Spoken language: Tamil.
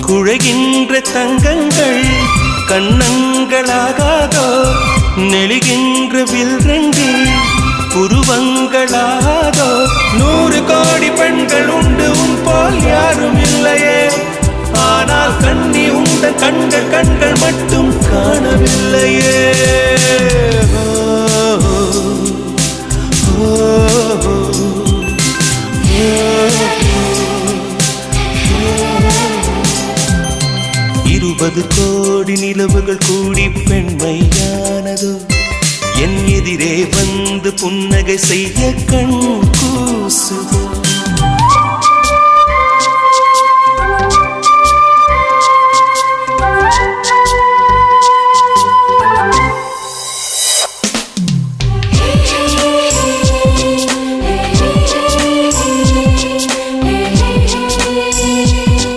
குழைகின்ற தங்கங்கள் கண்ணங்களாகாதோ நெளிகின்ற வில்ரங்கில் புருவங்களாகாதோ 100 கோடி பெண்கள் உண்டு உன் போல் யாரும் இல்லையே ஆனால் கண்ணி உண்ட கண்கள் மட்டும் காணவில்லையே இருபது கோடி நிலவுகள் கூடி பெண்மையானதோ என் எதிரே வந்து புன்னகை செய்ய கண் கூசுதோ